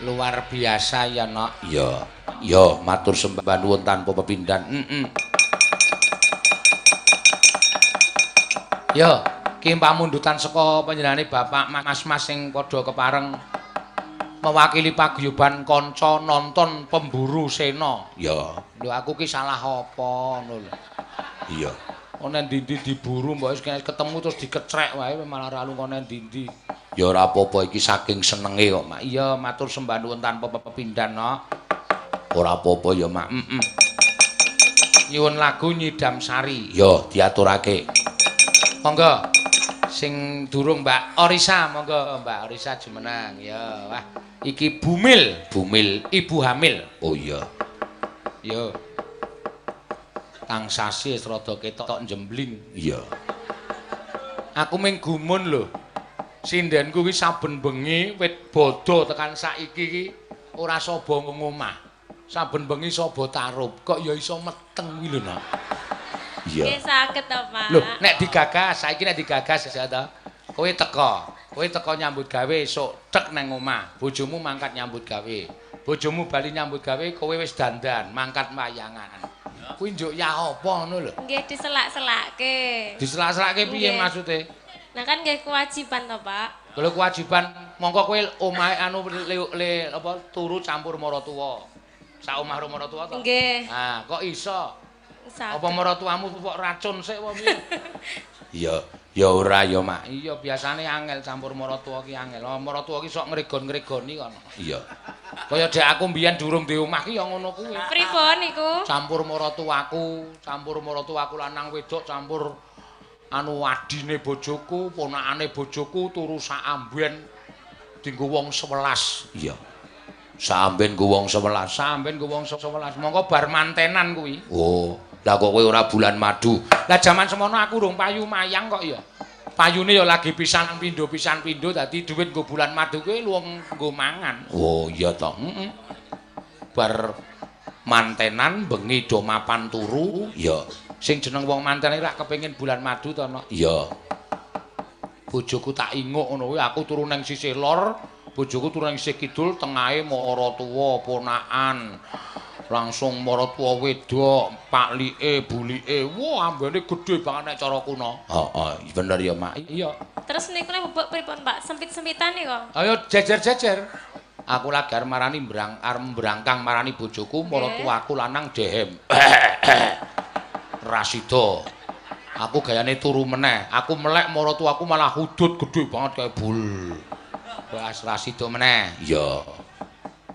Luar biasa ya, Nok. Iya. Ya, matur sembah nuwun tanpa pepindhan. Ya, ki pamundutan saka panjenengane Bapak Mas-mas sing padha kepareng mewakili paguyuban kanca nonton pemburu Sena. Ya. Lho aku ki salah apa ngono lho. Iya. Ana ndi-ndi diburu mbok wis ketemu terus dikecrek wae malah ra lungone ndi-ndi. Ya ora apa-apa iki saking senenge kok, Mak. Iya, matur sembah nuwun tanpa pepindhan, Nok. Ora apa-apa ya, Mak. Nyuwun lagu Nyidam Sari. Ya, diaturake. Monggo. Sing durung Mbak Orisa, monggo Mbak Orisa jumeneng. Ya, wah. Iki Bumil, ibu hamil. Oh iya. Ya. Kang Sasi wis rada ketok njembling. Iya. Aku ming gumun lho. Sindenku ki saben bengi wit bodo tekan saiki ki ora saba ngomah. Saben bengi saba tarup, kok ya iso meteng kuwi lho, Nak. Iya. Nggih saged to, Pak. Lho, nek digagas, saiki nek digagas ya ta. Kowe teko nyambut gawe esuk cek nang omah. Bojomu mangkat nyambut gawe. Bojomu bali nyambut gawe, kowe wis dandan, mangkat wayangan. Kuwi njuk ya apa ngono lho. Nggih diselak-selakke. Diselak-selake piye Nggih. maksude? Nah kan nggih kewajiban to, Pak. Kalau kewajiban mongko kowe omahe anu le apa turu campur maratuwa. Sak omah karo maratuwa to? Nggih. Nah, kok iso? Saged. Apa maratuwamu pupuk racun sik apa piye? Iya, ya ora ya, Mak. Iya, biasane angel campur maratuwa ki angel. Maratuwa ki sok ngregon-ngregoni kono. Iya. Kaya dek aku mbiyen durung di omah ki ya ngono kuwi. Pripun niku? Campur maratuwaku lanang wedok campur anu adine bojoku, ponakane bojoku turu sak amben dienggo wong 11. Iya. Sak amben nggo wong 11. Mongko bar mantenan kuwi. Oh, lah kok kowe ora bulan madu. Lah jaman semono aku urung payu mayang kok ya. Payune ya lagi pisan pindho dadi dhuwit nggo bulan madu kuwi luwung nggo mangan. Oh, iya to. Bar mantenan bengi do mapan turu, ya. Sing jeneng wong manten rak kepengin bulan madu to, Nok? Iya. Bojoku tak inguk ngono kuwi aku turu nang sisih lor, bojoku turu nang sisih kidul, tengahe maratuwa ponakan. Langsung maratuwa wedok, paklike, bulike. Wah, ambene gedhe banget nek cara kuno. Heeh, bener ya, Mak. Iya. Terus niku le bubuk pripun, Pak? Sempit-sempitan kok. Ayo jejer-jejer. Aku lagi arep marani mbrangkang marani bojoku, maratuwaku lanang dehem. Rasido. Aku gayane turu meneh. Aku melek maratuwaku malah hudut gedhe banget kaya bul. Wes Rasido meneh. Iya.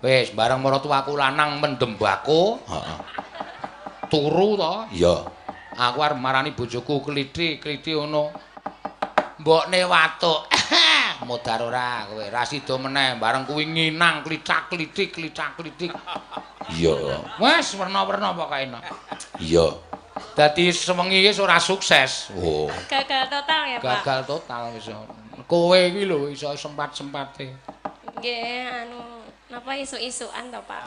Wis bareng maratuwaku lanang mendem bako, heeh. Turu to? Iya. Aku arep marani bojoku klithik-klithik ngono. Mbokne watuk. Modar ora kowe. Rasido meneh bareng kuwi nginang klicak-klitik. Iya. Wes werna-werna pokoke. Iya. Dadi sewengi wis ora sukses. Oh. Gagal total ya, Pak. Gagal total wis. Kowe iki lho iso sempat-sempate. Nggih, anu napa isuk-isukan to, Pak?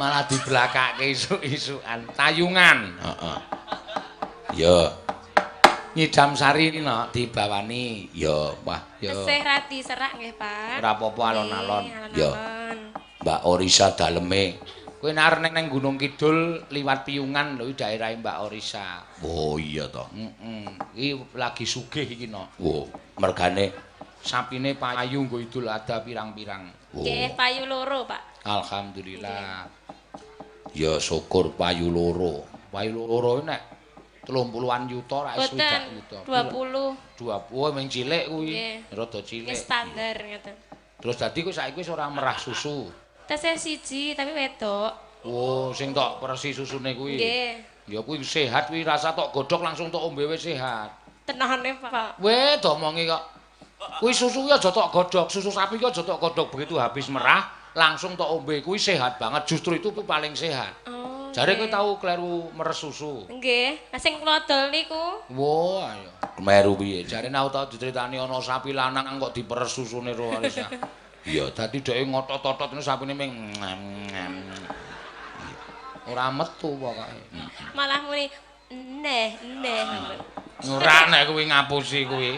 Malah dibelakake isuk-isukan. Tayungan. Heeh. Ya. Nyidam Sari no dibawani. Ya, wah, ya. Tesih radi serak nggih, Pak. Ora apa-apa alon-alon. Ya. Mbak Orisa daleme. Kowe nek arep ning Gunung Kidul liwat Piyungan lho daerahe Mbak Orisa. Oh iya to. Iki lagi sugih iki no. Oh, mergane sapine payu nggo Idul Adha pirang-pirang. Nggih, payu loro, Pak. Alhamdulillah. Ya syukur payu loro. Payu loro nek 30-an yuta ra iso 20 yuta. 20. 20 mung cilik kuwi. Rada cilik. Wis standar ngoten. Terus dadi kok saiki wis ora merah susu. Tesih siji tapi wedok. Oh, sing tok persi susune kuwi. Nggih. Ya kuwi sehat kuwi rasa tok godhog langsung tok ombe wis sehat. Tenane, Pak. Weh, domongi kok. Kuwi susu ya aja tok godhog, susu sapi kok aja tok godhog begitu habis merah langsung tok ombe kuwi sehat banget. Justru itu paling sehat. Oh. Jare kowe tau kleru meres susu. Nggih, lah sing kula dol niku. Wah, ya. Meru piye? Jare aku tau dicritani ana sapi lanang kok diperes susune ro Arisa. Iya, dadi dheke ngotot-otot niku sapine ming ora metu pokoke. Malah muni neh. Ora nek kuwi ngapusi kuwi.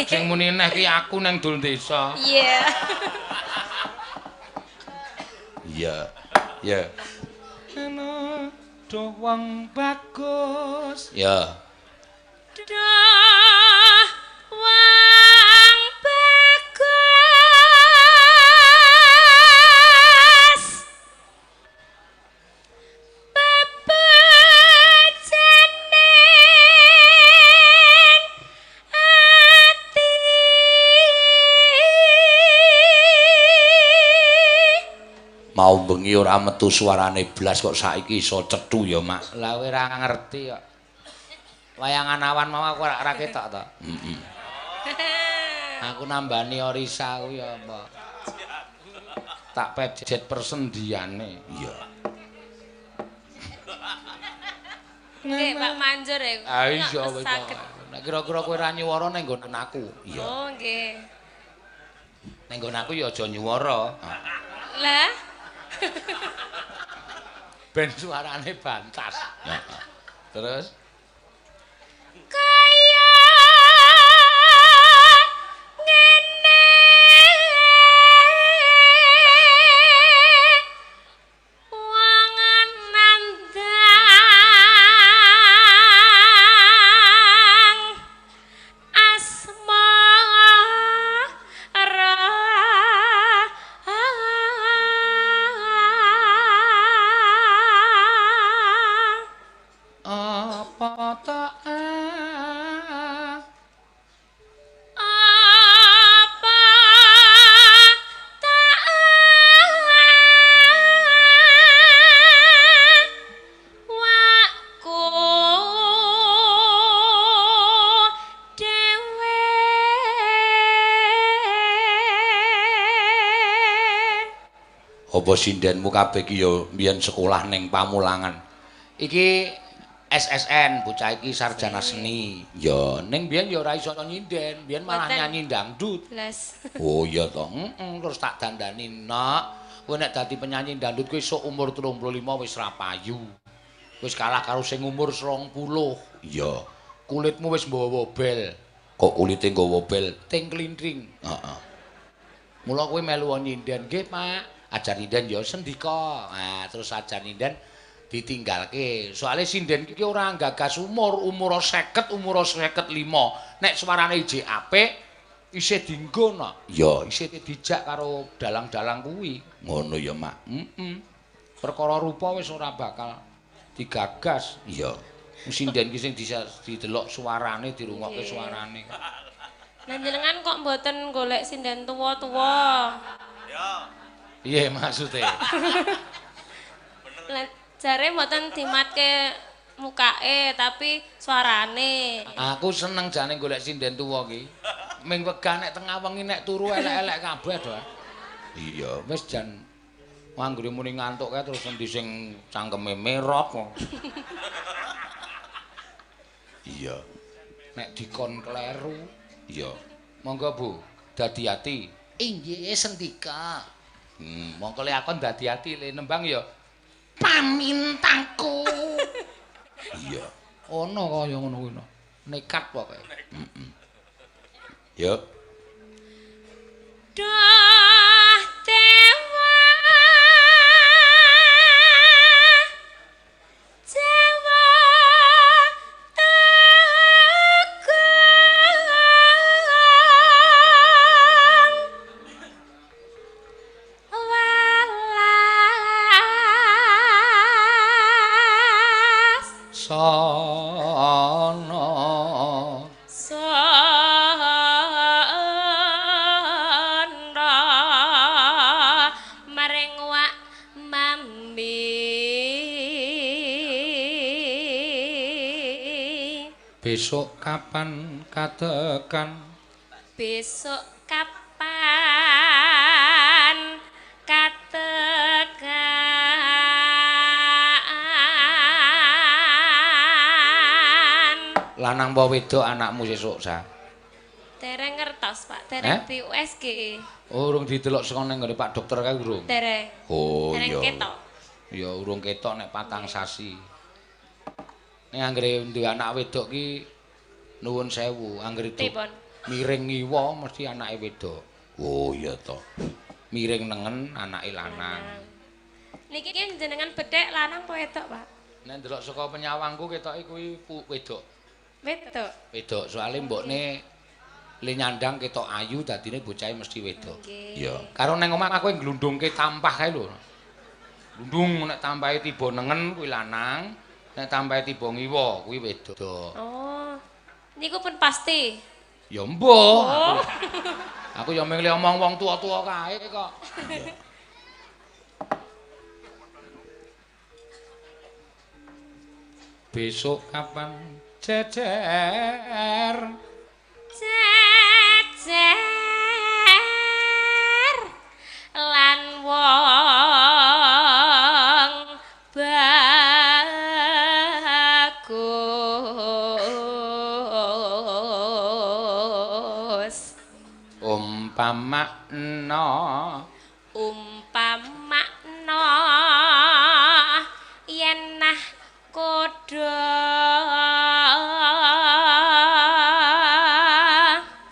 Sing muni neh ki aku nang dul desa. Iya. Iya. Ya. Ana doang bagus. Ya. Doang bagus. Bebejaning ati. Mau bengi ora metu suarane blas kok saiki iso cethu ya, Mak. Lah kowe ora ngerti kok. Wayangan awan mau aku ora ketok to. Heeh. Aku nambani Orisa kuwi apa? Tak pejet persendiane. Iya. Nggih, Pak Manjur ya. Ah iya wis. Nek kira-kira kowe ora nyuwara ning nggon aku. Iya. Oh, nggih. Ning nggon aku ya aja nyuwara. Lah. Ben suarane bantas. Terus Kaya ngene wong nandang asmara apa tak apa tak waku dhewe apa sindenmu kabeh ki ya mbiyen sekolah ning Pamulangan. Iki SSN bocah iki sarjana seni. Ya, ning biyen ya ora iso nyinden, biyen malah Mboten. nyanyi dangdut. Blas. Oh iya to. Terus tak dandani, "Nak, kowe nek dadi penyanyi dangdut kowe sok umur 35 wis ra payu. Wis kalah karo sing umur 20." Iya. Kulitmu wis nggawa wobel. Kok kulite nggawa wobel? Ting klintring. Heeh. Mula kowe melu nyinden, "Nggih, Pak." Ajar nyinden ya sendika. Nah, terus ajar nyinden ditinggalke. Soale sinden iki ora gagas umur 50, umur 55. Nek suarane ijek apik isih dienggo no. Ya, isih dijak karo dalang-dalang kuwi. Ngono ya, Mak. Perkara rupa wis ora bakal digagas. Iya. Sinden ki sing didelok suarane, dirungokke suarane. Lah jenengan kok mboten golek sinden tuwa-tuwa? Iya maksudnya. Lah jare mboten dimatke mukake tapi suarane. Aku seneng jane golek sinden tuwa ki. Ming wegah nek tengah wengi nek turu elek-elek kabeh to. Iya, wis jan anggere muni ngantuk kae terus endi sing cangkeme merot kok. Iya. Nek dikon kleru, iya. Monggo Bu, dadi ati. Inggih sendika. Mongko le akon dadi ati le nembang ya pamintangku. Iya. Ono kaya ngono kuwi. Nekat pokoke. Yuk. Dah dewa Jawa Tegung walas Sono Sandra maring wak mambi besok kapan katekan besok kapan katekan lanang apa wedok anakmu sesuk sa dereng ngertos Pak dereng di USG oh urung didelok saka ning nggone Pak Dokter kae urung dereng oh dereng iya ketok ya urung ketok nek patang sasi nek anggere duwe anak wedok ki nuwun sewu anggere pripun Miring ngiwa mesti anake wedok. Oh iya to. Miring nengen anake lanang. Niki jenengan bedhek lanang apa wedok, Pak? Nek ndelok saka penyawangku ketoke kuwi wedok. Wedok. Wedok, soalé mbokne le nyandang ketok ayu dadine bocahe mesti wedok. Iya. Karo neng omah aku nglundungke tampah kae lho. Glundung nek tampahe tiba nengen kuwi lanang, nek tampahe tiba ngiwa kuwi wedok. Oh. Niku pun pasti. Ya mbah. Oh. Aku ya mengli omong wong tua-tua kae kok. Besok kapan cecer lan wong bagus umpamakna yen nah kodho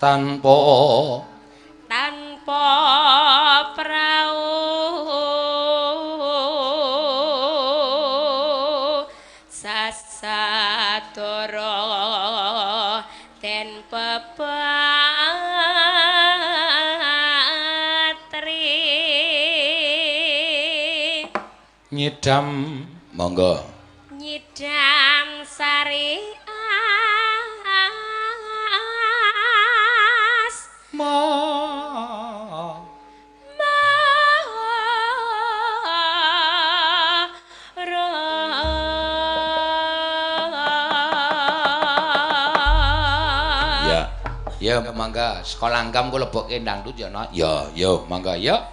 tanpa prau sasadara den pepatri nyidam monggo nyidam sari Ya mangga sekolah anggam ku lebokke dangdut ya no. Ya yo mangga ya.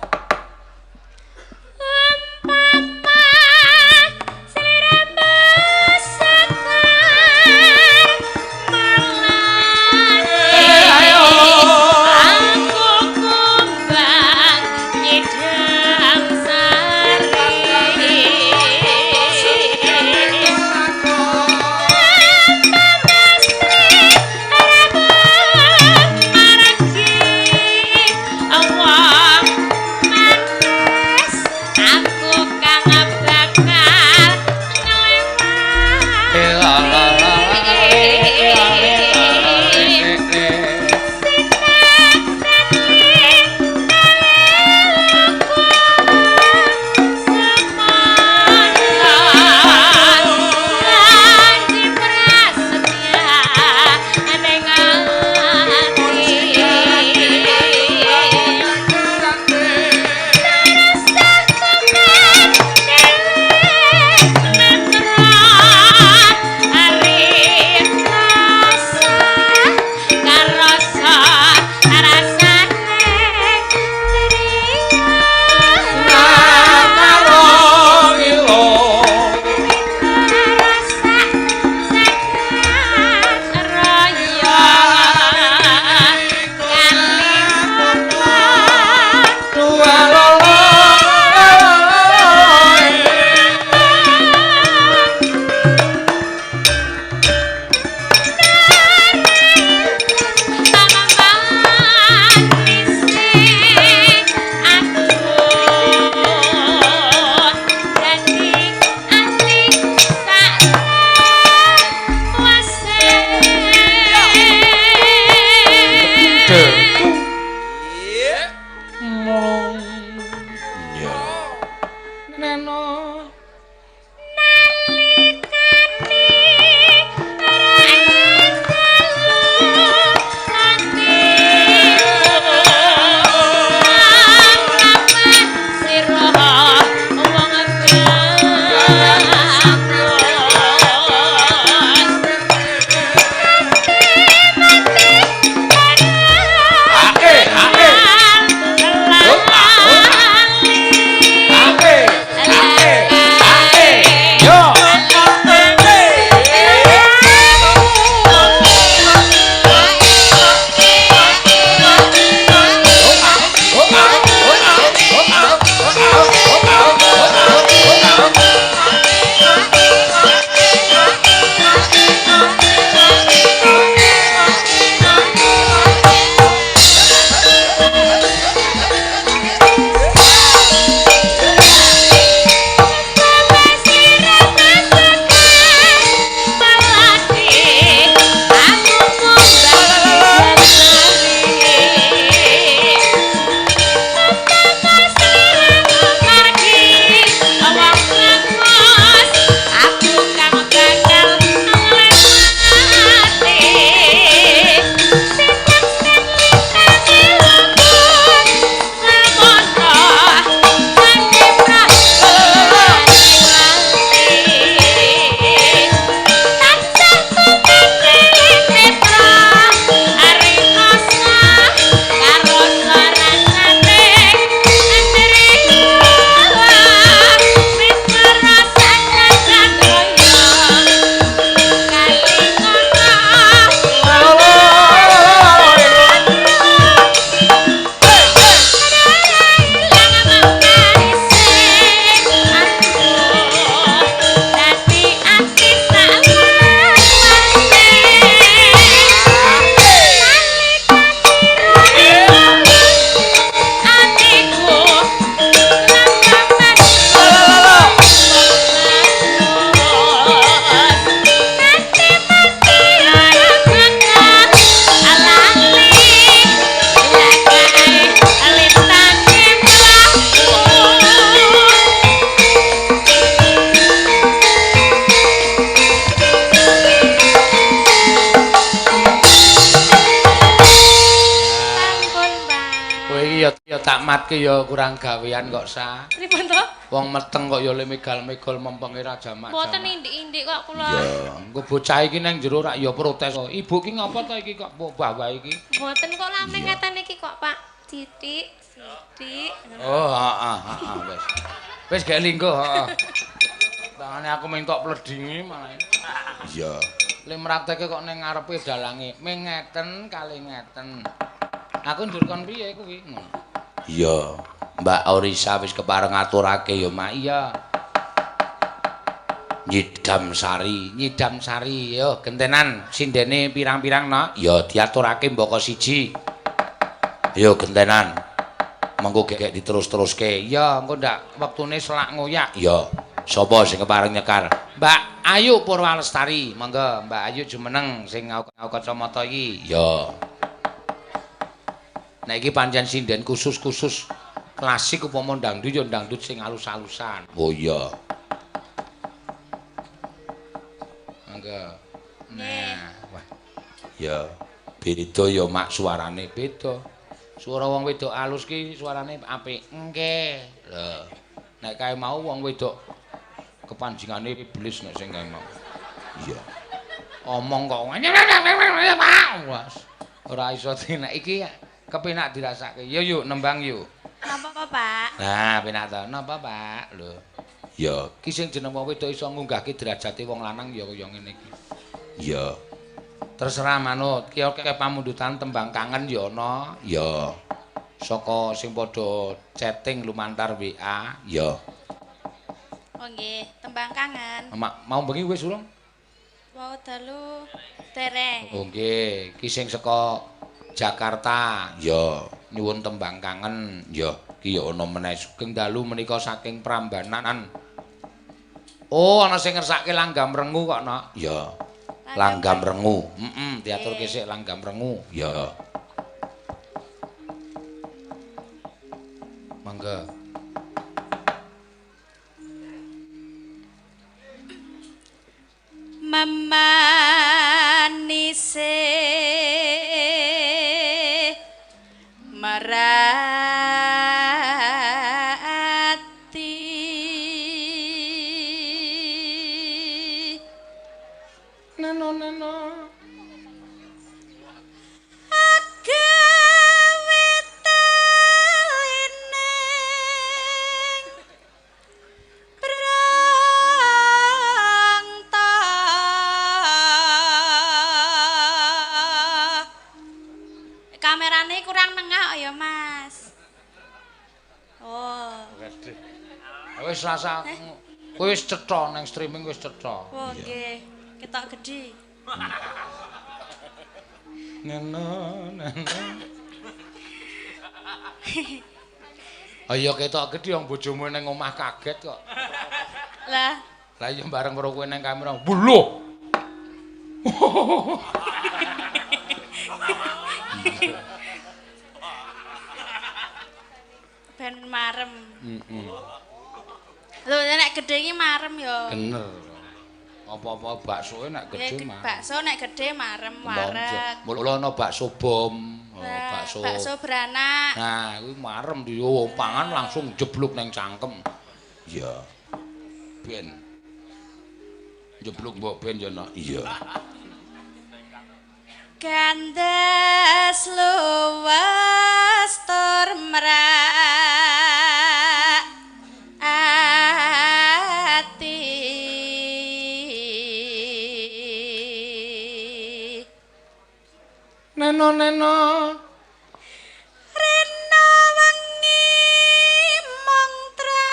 matke ya kurang gawean kok sa. Pripun to? Wong meteng kok ya le megal-megal mempenge ra jamak. Mboten indik-indik kok kula. Ya, engko bocah iki nang jero rak ya protes kok. Ibu ki ngapa to iki kok bawa iki? Mboten kok lame ngeten iki kok, Pak. Sithik. Oh, heeh, wis. Wis gak linggo, heeh. Tangane aku mentok pledhingi malah. Iya. Le mrakteke kok ning ngarepe dalange. Ming ngeten kali ngeten. Aku njur kon piye kuwi? Iya. Mbak Orisa wis kepareng ngaturake ya, Mak. Iya. Nyidam sari, yo gentenan sindene pirang-pirang no. Ya diaturake mbaka siji. Yo gentenan. Mengko gek diterus-teruske. Ya, engko ndak wektune selak ngoyak. Ya. Sapa sing kepareng nyekar? Mbak Ayu Purwalestari. Monggo Mbak Ayu jumeneng sing ngau kacamata iki. Ya. Nek iki pancen sinden khusus klasik upama dangdut ya dangdut sing alus-alusan. Oh iya. Monggo. Nah, wah. Ya, beda ya mak suarane beda. Suara wong wedok alus ki suarane apik. Nggih. Lho. Nek kae mau wong wedok kepanjingane iblis nek sing kae mau. Iya. Omong kok Mas. Ora iso nek iki kepenak dirasake. Ya yuk nembang yuk. Napa, Pak? Nah, penak to. Napa, Pak? Lho. Ya, ki sing jeneng wong wedok iso ngunggahke derajate wong lanang ya kaya ngene iki. Iya. Terserah manut. Ki pamundutan tembang kangen ya ana. Ya. Saka sing padha chatting lumantar WA. Ya. Oh nggih, tembang kangen. Mau bengi wis urung? Wau dalu dereng. Oh nggih, ki sing saka Jakarta. Ya, nyuwun tembang kangen. Ya, ki ya ana meneh sugeng dalu menika saking Prambanan. Oh, ana sing ngersake Langgam Rengu kok, Nak. Ya. Langgam Rengu. Diaturke sik Langgam Rengu. Ya. Mangga. Memanise merati Neno agawe talining prangta kamerane kurang nengah ya Mas. Oh. Wis rasa kowe wis cetha ning streaming wis cetha. Oh nggih, ketok gedhi. Neno. Ayo ketok gedhi wong bojomu ning omah kaget kok. Lah, Iya bareng karo kowe ning kamera. Wulo. ben marem. Lho nek gedhe iki marem ya. Bener. Apa-apa baksoe nek gedhe mah. Bakso nek gedhe marem wareg. Mula ana bakso bom, Bakso beranak. Nah, kuwi marem pangan langsung jeblok ning cangkem. Iya. Ben. Jeblok mbok ben ya nak. Iya. Gandes luwes tur mrak ati Neno rena wengi mantra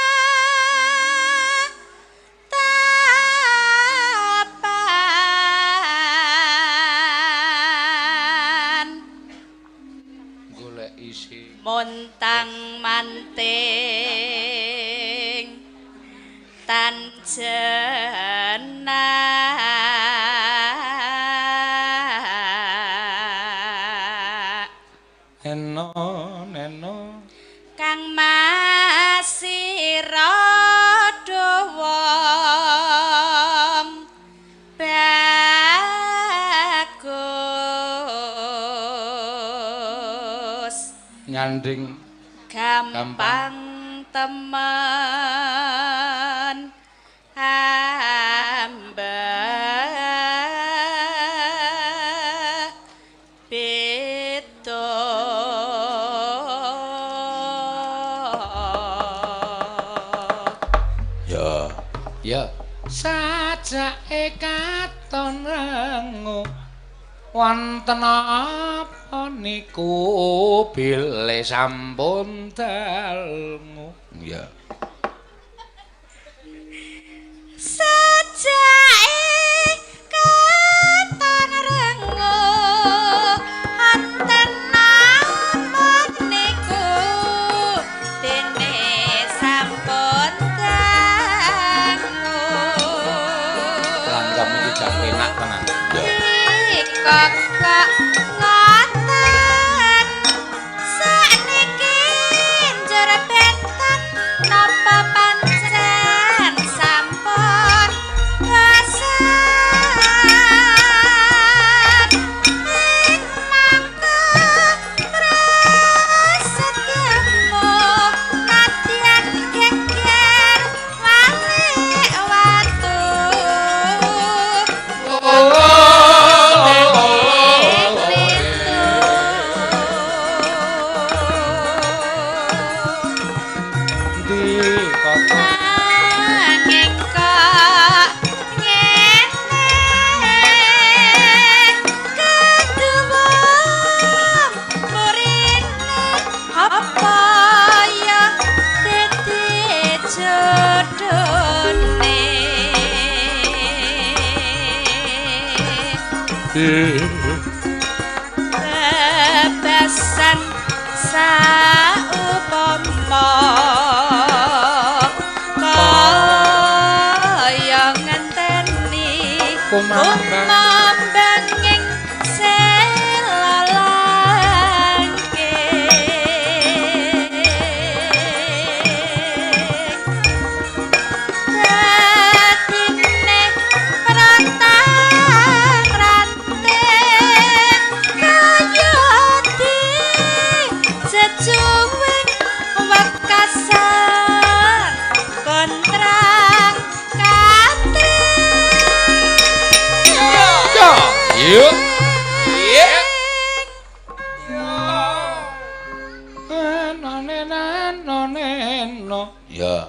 tapan golek isi montang manting tanjena neno kang masira wong bagus nyanding gampang temen hamba beda ya sajake katon rengu wonten apa niku bile sampun dalmu ya sajake katon rengu wonten apa niku dene sampun dalmu langgam iki jak penak tenan kok ngoten sakniki njrebetan napa pancen sampun rasan ing mangka prasetyamu nadyan geger walik watu bebasan saupama kaya ngenteni kumambanging selalangke dadine prantang ranting kayati jejuwing wekasan kontrang katring yuk no ya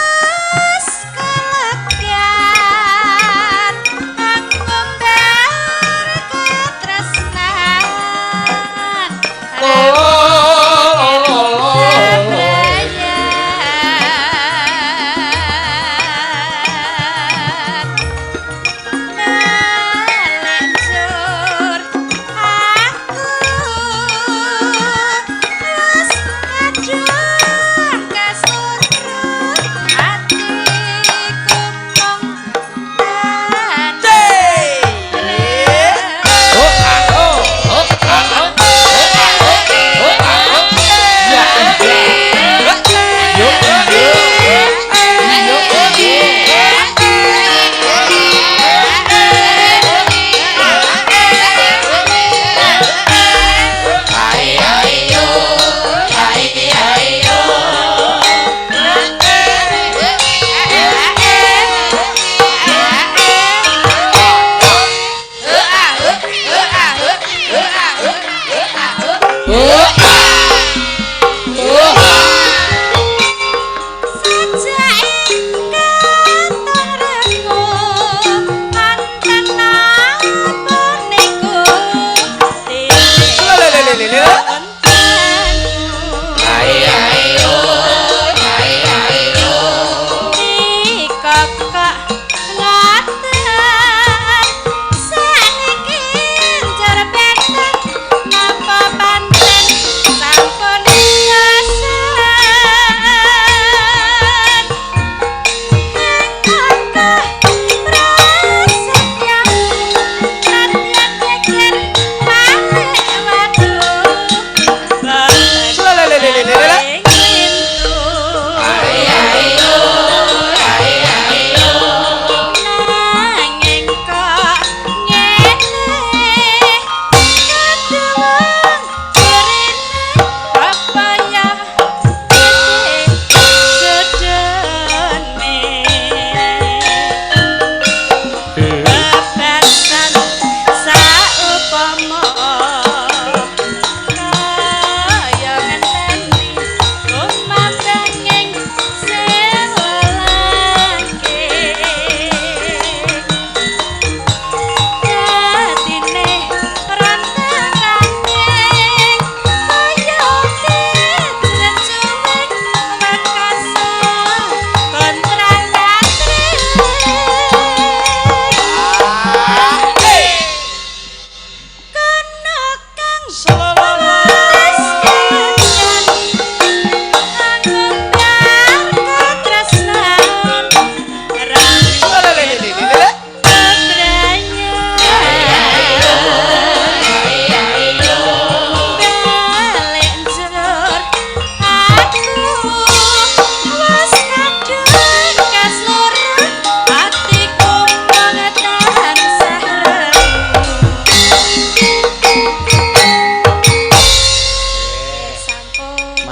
wis kelegan ngumbar ketresnan Lencur aku wis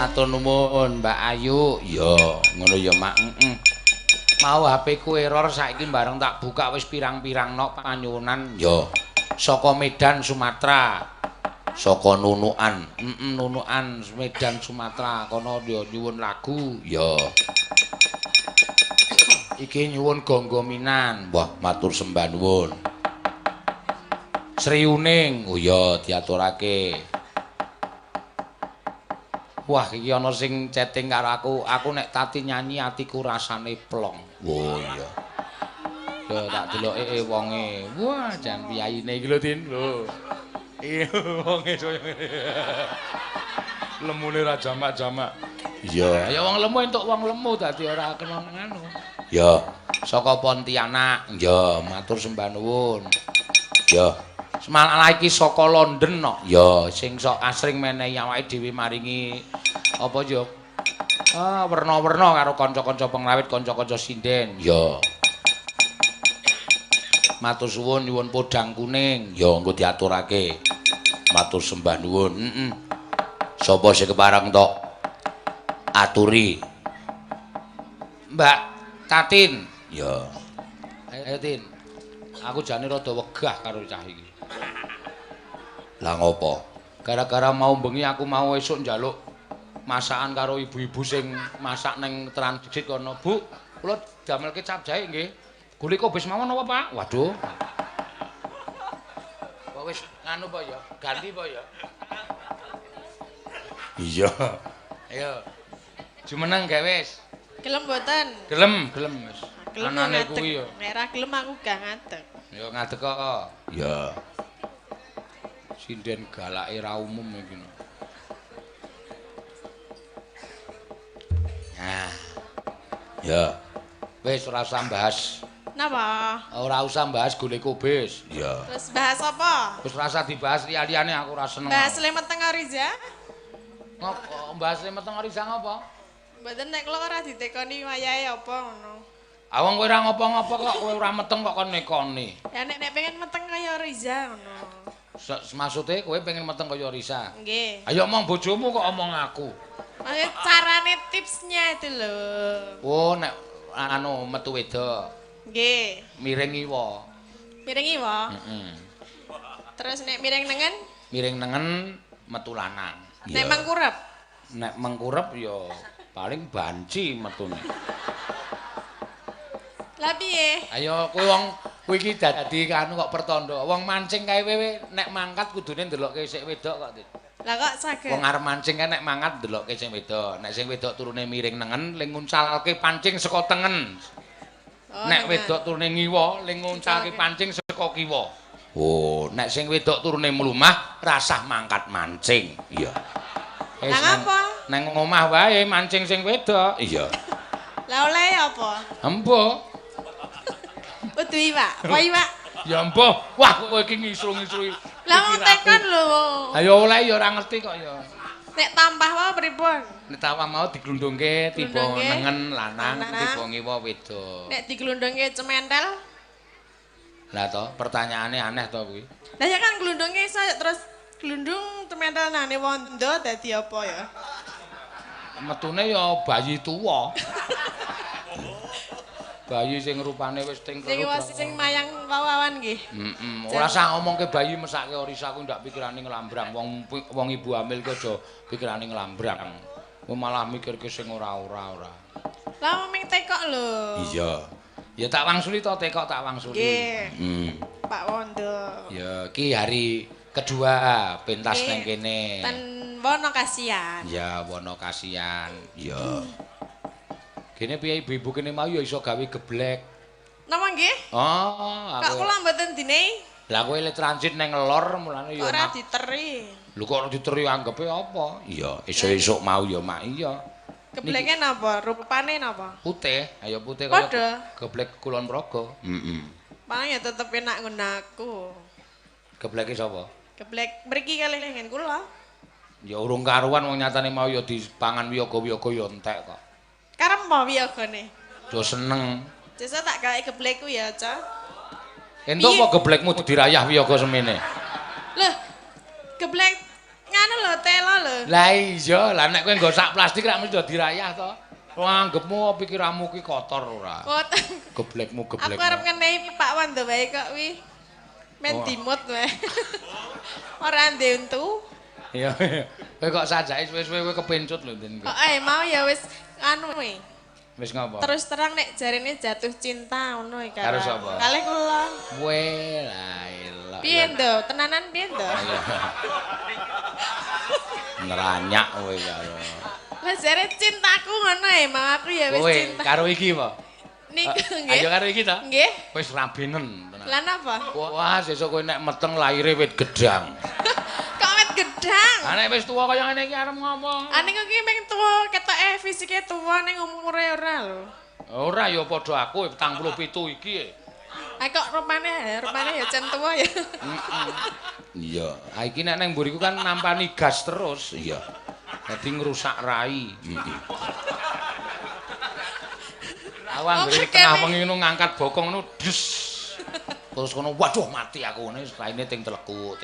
Matur nuwun Mbak Ayu. Ya, ngono ya Mak. Mau HP ku error saiki bareng tak buka wis pirang-pirang nok panyuwunan. Ya. Saka Medan Sumatera. Saka Nunukan. Nunukan Medan Sumatera kono yo nyuwun lagu. Ya. Iki nyuwun gonggominan. Wah, matur sembah nuwun. Sri Uning. Oh ya diaturake. Wah, iki ana sing chatting karo aku. Aku nek tati nyanyi atiku rasane plong. Oh iya. Yo tak deloke wonge. Wah, jan piyayine iki lho, Din. Lho. Iya, wonge koyo ngene. Lemune ra jamak-jamak. Iya, ya wong lemu entuk wong lemu dadi ora kena ngono. Ya, saka Pontianak. Ya, matur sembah nuwun. Ya. Semalam iki saka London no. Ya, sing sok asring menehi awake dhewe maringi apa yo? Werna-werna karo kanca-kanca pengrawit, kanca-kanca sinden. Ya. Matur suwun nyuwun podang kuning. Ya, engko diaturake. Matur sembah nuwun. Sapa sing kepareng tok? Aturi. Mbak Tatin. Ya. Ayo Tin. Aku jane rada wegah karo cah iki. Lah ngopo? Gara-gara mau bengi aku mau esuk njaluk masakan karo ibu-ibu sing masak ning transit kono. Bu, kula damel kecap jahe nggih. Gule kobis mawon apa, Pak? Waduh. Kok wis anu apa ya? Ganti apa ya? Iya. Ayo. Jumeneng gawe wis. Gelem mboten? Gelem wis. Anane kuwi ya. Nek ra gelem aku gak ngadeg. Ya ngadeg kok. Ya. Sinden galake ra umum iki. Nah. Ya. Wis ora usah bahas. Napa? Ora usah bahas gule kubis. Ya. Terus bahas apa? Wis ora usah dibahas liya-liyane aku ora seneng. Bahas Lemeteng Oriza? Ngopo bahas Lemeteng Oriza ngopo? Mboten nek kula ora ditekoni wayahe apa ngono. Awang kowe ora ngopo-ngopo kok kowe ora meteng kok kon nekoni. Ya nek pengen meteng kaya Oriza ngono. Maksude kowe pengen meteng kaya Risa. Nggih. Ayo omong bojomu kok omong aku. Maksud carane tipsnya itu lho. Oh nek anu metu wedok. Nggih. Miring iwa. Miring iwa? Heeh. Terus nek miring nengen? Miring nengen metu lanang. Nek mengkurep? Nek mengkurep ya paling banci metune. Lah piye? Ayo kowe wong kowe iki dadi anu kok pertanda. Wong mancing kae wewe nek mangkat kudune ndelokke sik wedok kok, Dit. Lah kok saged? Wong arep mancing kae nek mangkat ndelokke sing wedok. Nek sing wedok turune miring nengen, ling nguncalke pancing saka tengen. Oh, nek wedok turune ngiwa, ling nguncalke pancing saka kiwa. Oh, nek sing wedok turune mlumah, rasah mangkat mancing. Iya. Lah ngapa? Nang omah wae mancing sing wedok. Iya. Lah oleh apa? Embuh. Udu iwak, apa iwak? Ya embuh. Wah, kowe iki ngisru-ngisru. Lah wong tekan lho. Ayo oleh ya ora ngerti kok ya. Nek tampah wae pripun? Nek tawah mau diglundungke tiba nengen lanang, tiba ngiwa wedok. Nek diglundungke cementel? Lah to, pertanyaane aneh to kuwi. Lah ya kan glundungke iso terus glundung cementel nane wondo dadi apa ya? Metune ya bayi tuwa. Bayi sing rupane wis ting Sing sing mayang wawan nggih. Ora usah ngomongke bayi mesake Orisa ku ndak pikirane nglambrang. Wong ibu hamil ki aja pikirane nglambrang. Kowe malah mikirke sing ora-ora. Lah ming tekok lho. Iya. Ya tak wangsuli to tekok tak wangsuli. Nggih. Pak Wondo. Ya iki hari kedua pentas nang kene. Ten Wono Kasihan. Ya Wono Kasihan. Ya. Kene piye ibu-ibu kene mau ya iso gawe geblek. Napa nggih? Oh, Kak kula mboten dinehi. Lah kowe le transit nang lor mulane ya ora diteri. Lho kok diteri anggepe apa? Iya, esuk-esuk mau ya mak iya. Gebleke napa? Rupane napa? Putih, ayo putih kaya Padha. geblek Kulon Progo. Paling ya tetep enak nggunaku. Gebleke sapa? Geblek mriki kalih ngen kula. Ya urung karuan wong nyatane mau ya dipangan wiyaga-wiyaga ya entek kok. Karep apa wiyagane? Do seneng. Sesuk tak gawe geblekku ya, Ca. Entuk apa geblekmu dirayah wiyaga semene? Loh, geblek nganu lho telo lho. Lah iya, lah nek kowe nggo sak plastik rak mesti do dirayah to. Wah, anggapmu pikiranmu ki kotor ora. Geblekmu geblek. Aku arep ngenehi Pak Wanda wae kok wi. Men dimut wae. Ora ndek untu. Iya. Kowe kok sajake suwe-suwe kowe kepencut lho Den. Kok mau ya wis anu e. Wis ngapa? Terus terang nek jarine jatuh cinta ngono iki Karo sapa? Kalih kula. Weh, lah elok. Piye ndo? Tenanan piye ndo? Neranyak kowe karo. Lah jare cintaku ngono e, mau aku ya wis Kowe cinta. karo iki apa? Niku nggih. Ayo karo iki to? Nggih. Wis rabinen tenan. Lah napa? Wah, sesuk kowe nek meteng laire wit gedang. Kok wit gedang? Ah nek wis tuwa kaya ngene iki arep ngomong. Ning iki meng tuwa ketoke fisike tuwa ning umure ora lho. Ora ya padha aku 47 iki. Ah kok rupane ya jan tuwa ya. Iya, ah iki nek nang mburiku kan nampani gas terus. Iya. Dadi ngrusak rai. Aku anggere tengah wengi ngono ngangkat bokong ngono dus. Terus ngono waduh mati aku ngene raine ting telekuk.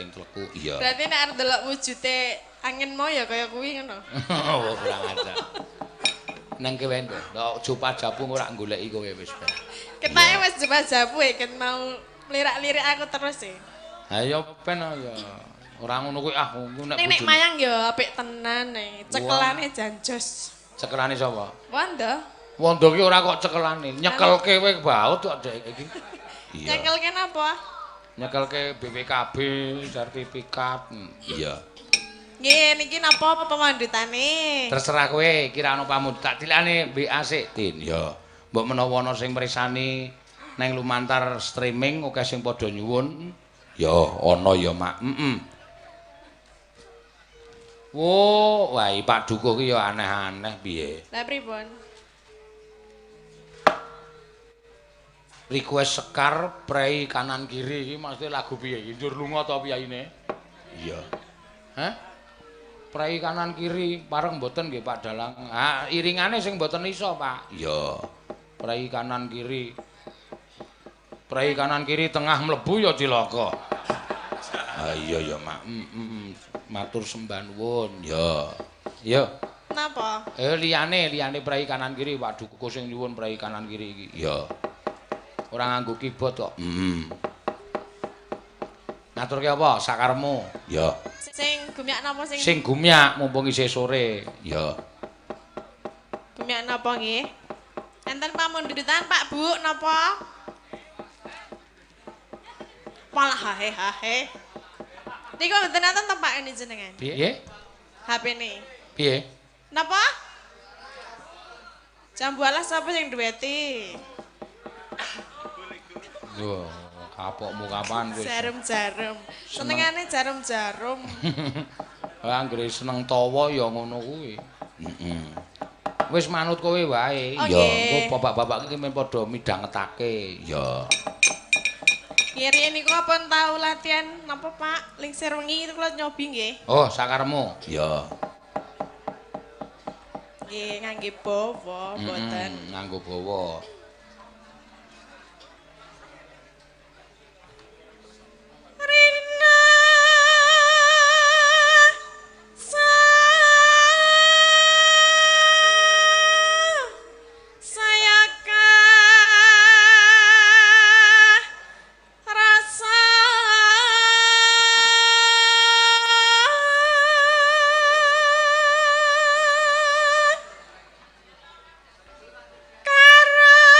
Iya. Berarti nek arep delok wujude angin mau ya kaya kuwi ngono. Oh, kurang ajar. Nang kewe ndo, nek jopa jabu ora goleki kowe wis bae. Ketake wis jopa jabu kan mau lirak-lirik aku terus e. Ha ya pen ya. Ora ngono kuwi ah nek Nek mayang ya apik tenan e. Cekelane janjos. Cekelane sapa? Wanda. Wanda ki ora kok cekelane, nyekelke kowe baut kok dek iki. Iya. Nyekelke napa? Nyekelke BPKB sertifikat. Iya. Nggih, niki napa pamandutane? Terserah kowe, kira ana pamut tak tilane WA sik, Tin. Ya. Mbok menawa ana sing mresani nang lumantar streaming akeh sing padha nyuwun. Ya, ana ya, Mak. Wo, wah Pak Dukuh ki ya aneh-aneh piye. Lah pripun? Request Sekar prei kanan kiri iki mesti lagu piye iki? Njur lunga ta piyaine? Iya. Hah? Prei kanan kiri pareng mboten nggih Pak Dalang. Ah, iringane sing mboten iso, Pak. Iya. Prei kanan kiri. Prei kanan kiri tengah mlebu ya cilaka. Ah iya ya, Mak. Matur sembah nuwun. Ya. Ya. Napa? Liyane prei kanan kiri Pak Dukuh sing nyuwun prei kanan kiri iki. Ya. Ora nganggo keyboard kok. Ngaturke apa? Sakarmu. Ya. Sing gumyak napa sing? Sing gumyak mumpung isih sore. Ya. Gumyak napa nggih? Enten pamundutan Pak Bu napa? Malah hahe. Niku mboten enten to Pak ini jenengan? Piye? HP-ne. Piye? Napa? Jambu alas sapa sing duweti? Yo, kapokmu kapan kowe? Jarum-jarum. Senengane jarum-jarum. Anggere seneng tawa ya ngono kuwi. Wis manut kowe wae. Oh, Ya, nggih. engko bapak-bapak iki men padha midhangetake. Ya. Kiri niku apa tau latihan napa Pak? Lingsir wengi itu kula nyobi nggih. Oh, sakarmu. Ya. Nggih ngangge bawa mboten. Nganggo bawa. Rina sayakah rasa karo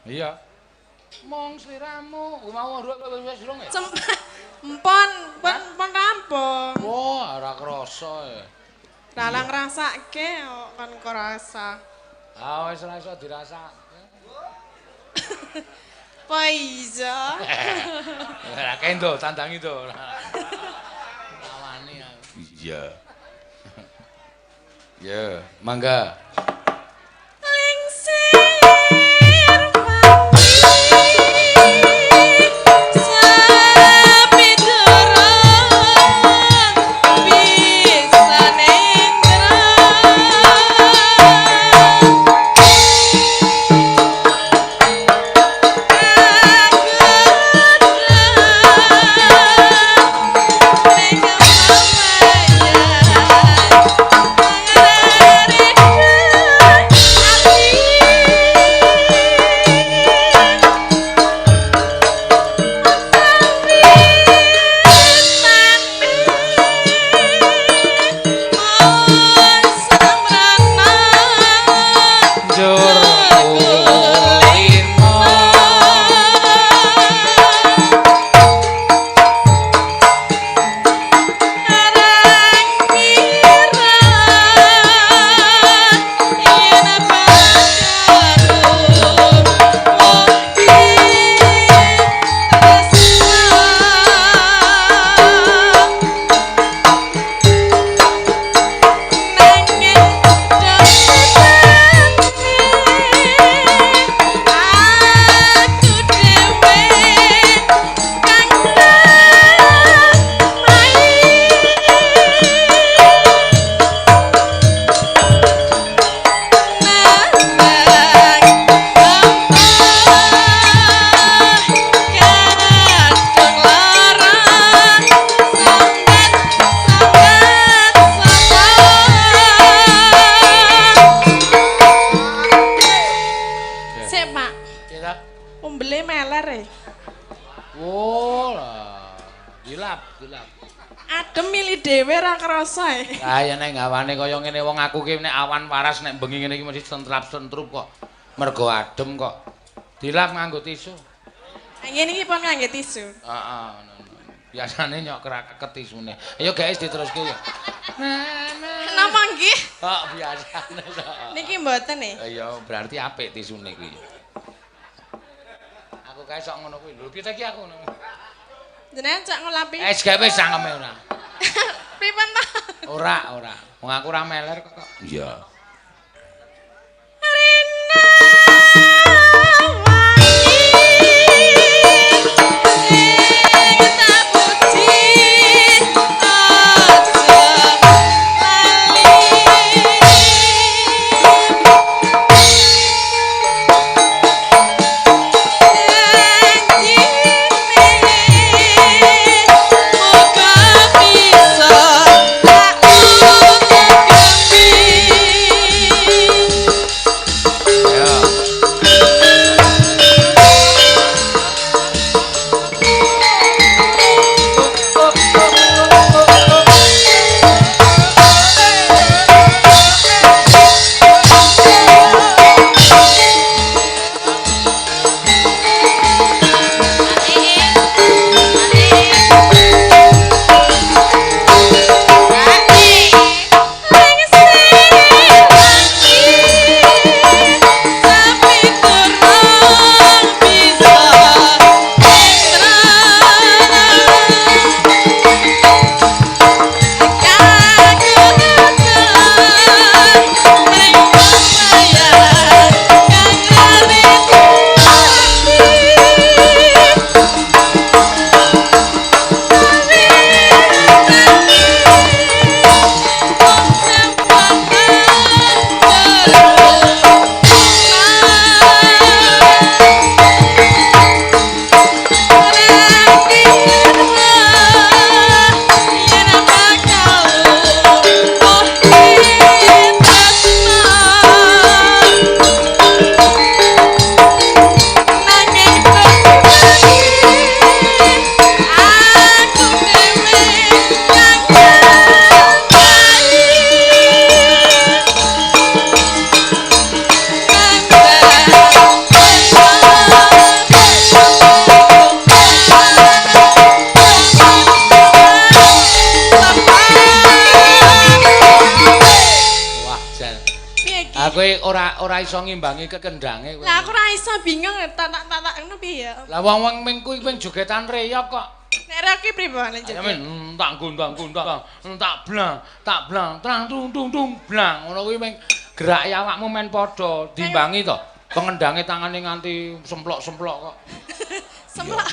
Iya. Mong sliramu, mau wis durung ya? Empon rampung. Wah, ora krasa ya. Lah lang rasake kon krasa. Ah wis ora iso dirasake. Apa iya? Ora kendo tandangi to. Lawani aku. Iya. Ya, mangga. Ah ya nek gawane kaya ngene wong aku ki nek awan paras nek bengi ngene iki mesti sentrap-sentrup kok. Mergo adem kok. Dilap nganggo tisu. Ngene iki pun nganggo tisu. Heeh. Biasane nyok keraket tisune. Ayo guys diteruske ya. Napa nggih? Kok biasane kok. Niki mboten e. Ya berarti apik tisune kuwi. Aku kae sok ngono kuwi. Lho piye ta iki aku ngono. Jenengan cak ngelapi. Gawe sangeme ora. Pripun ta? Ora. Wong aku ora meler kok. Iya. Lah kowe ora iso ngimbangi kekendange kowe. Lah aku ora iso bingung tak ngono piye ya. Lah wong ming kuwi ping jogetan reyok kok. Nek ra ki pripun Ya men tak gondang tak blang trang tung tung tung blang ngono kuwi ming gerak awakmu men padha dimbangi to. Pengendange tangane nganti semplok-semplok kok. Semplok.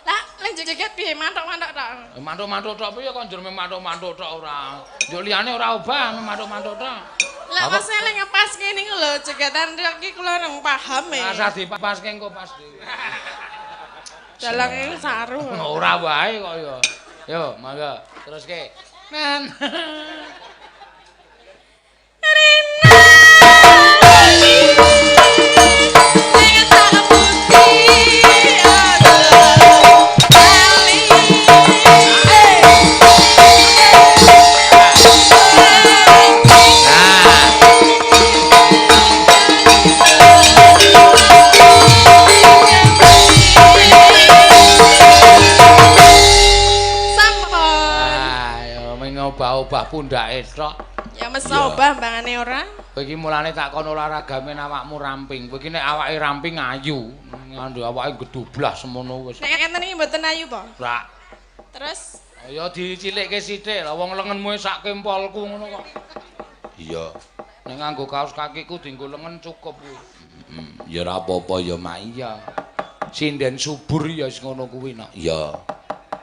Lah ning joget piye mantuk-mantuk tok. Mantuk-mantuk tok piye kok njur mantuk-mantuk tok ora. Yo liyane ora obah mantuk-mantuk tok. Lah pas eling ngepaske niku lho jogetan iki kula nang paham e. Asa dipaske engko pas dhewe. Dalang iki saru. Ora wae kok ya. Yo, mangga teruske. Nen. Obah pundake tok. Ya mesti obah mbangane ora. Kowe iki mulane tak kon olahraga men awakmu ramping. Kowe iki nek awake ramping ayu, ngandhu awake gedublah semono wis. Nek ngeten iki mboten ayu po. Ora. Terus Ya dicilikke sithik lah wong lengenmu sak kempolku ngono kok. Iya. Nek nganggo kaos kakiku dienggo lengen cukup kuwi. Ya ora apa-apa ya mak iya. Sinden subur ya wis ngono kuwi nok. Iya.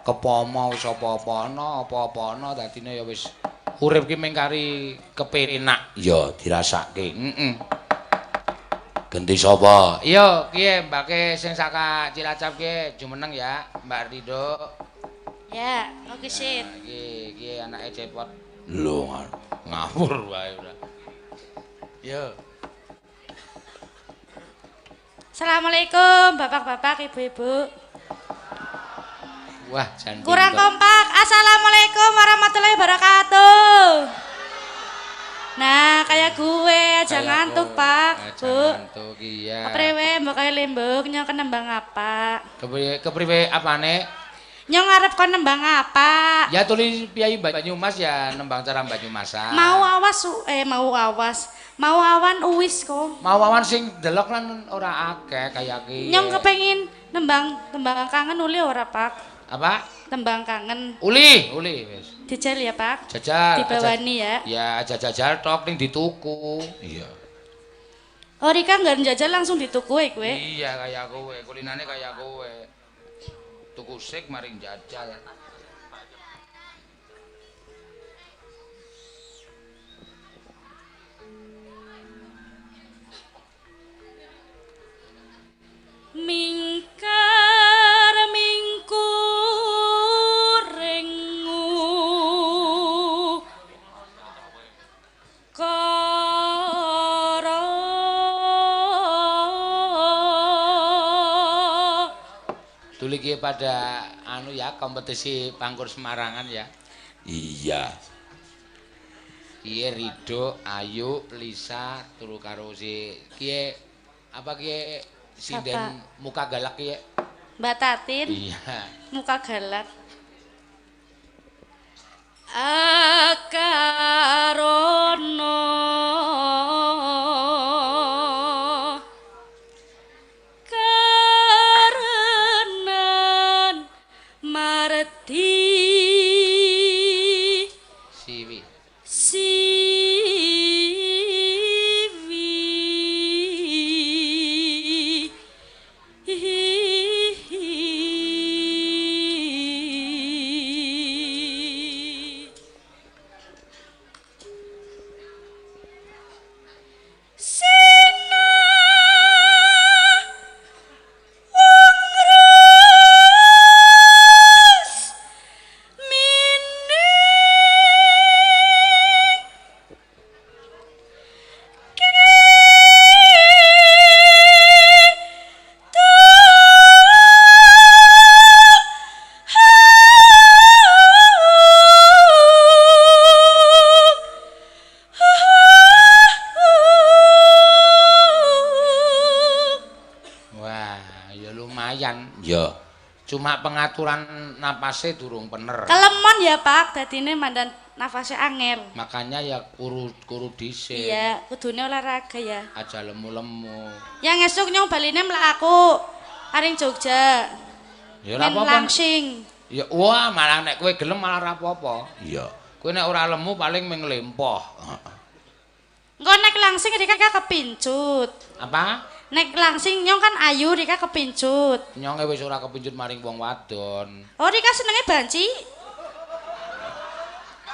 Kepomo wis apa-apa ana dadine ya wis urip ki mung kari kepenak ya dirasake. Ganti sapa? Iya, kiye mbake sing saka Cilacap kiye jumeneng ya, Mbak Rido. Ya, oke sip. Iki anake cepot. Lho, ngawur wae ora. Yo. Assalamualaikum Bapak-bapak, Ibu-ibu. Wah, jan Kurang kompak. Assalamualaikum warahmatullahi wabarakatuh. Nah, kayak gue aja ngantuk, Pak. Bu. Ngantuk iya. Kepriwe mbok kaya lembuk nyong kenembang apa? Kepriwe apane? Nyong ngarep kon nembang apa? Ya tulis Piai Banyumas ya nembang cara Banyumasan. Mau awas. Mau awan uwis kok. Mau awan sing delok lan ora akeh kaya ki. Nyong kepengin nembang kangen uli ora, Pak? Apa? Tembang kangen. Uli wis. Dijal ya, Pak? Jajal. Dibawani ya. Ya, jajal tok ning dituku. Iya. Oh, Rika nggak njajal langsung dituku kowe. Iya, kaya kowe, kulinane kaya kowe. Tuku sik mari njajal. Mingkar mingkurengu kara Tuli ki pada anu ya kompetisi pangkur Semarangan ya. Iya. Kiye Rido, Ayu, Lisa turu karo si kiye apa kiye sinden muka galak kiye. Mbak Tatin. Iya. Muka galak. Akarono karenan marti Siwi. Cuma pengaturan napasnya durung bener. Kelemon ya Pak, dadine mandan nafasnya angel. Makanya ya kuru dhisik. Iya, kudune olahraga ya. Aja lemu-lemu. Yang esuk nyong baline mlaku aring Jogja. Ya ora apa-apa. Langsing. Ya wah, malah nek kowe gelem malah ora apa-apa. Iya. Kowe nek ora lemu paling ming lempoh. Engko nek langsing Rika kepincut. Apa? Nek langsing nyong kan ayu Rika kepincut. Nyonge wis ora kepincut maring wong wadon. Oh Rika senenge banci?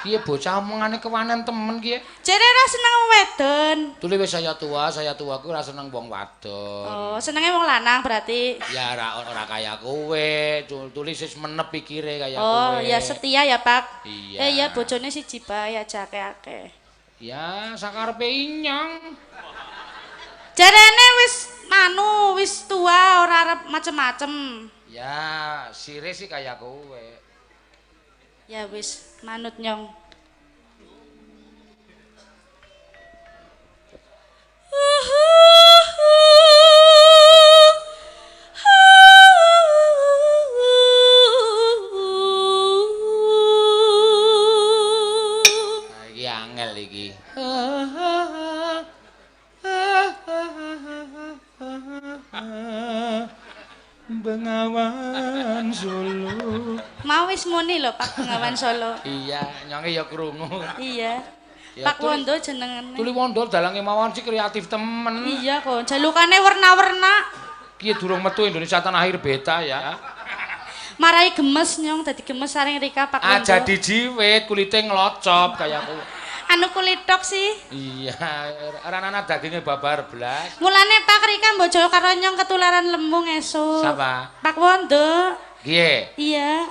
Piye bocah omongane kewanen temen ki. Jere ora seneng wedon. Tuli wis saya tua ku ora seneng wong wadon. Oh, senenge wong lanang berarti. Ya ora kaya kowe, tuli wis menep pikire kaya kowe. Oh, ya setia ya, Pak. Iya. Ya bojone siji bae aja akeh-akeh. Ya sakarepe inyong. Jarene wis tua ora arep macem-macem. Ya, sire sih kaya kowe. Ya wis, manut nyong. Nah, iki angel iki. Bengawan Solo. Mau wis muni lho Pak Bengawan Solo. Iya, nyonge ya krungu. Iya. Ya, Pak Wondo jenengane. Tuli Wondo dalange mawon sih kreatif temen. Iya kok, jalukane warna-warna. Ki durung metu Indonesia Tanah Air beta ya. Marai gemes nyong, dadi gemes saring Rika Pak Wondo. Aja dijiwit kulite nglocop kaya aku. Anu kulit tok sih. Iya, ora ana daginge babar blas. Mulane Pak Rika mbojo karo nyong ketularan lembung esuk. Sapa? Pak Wondo. Kiye? Iya.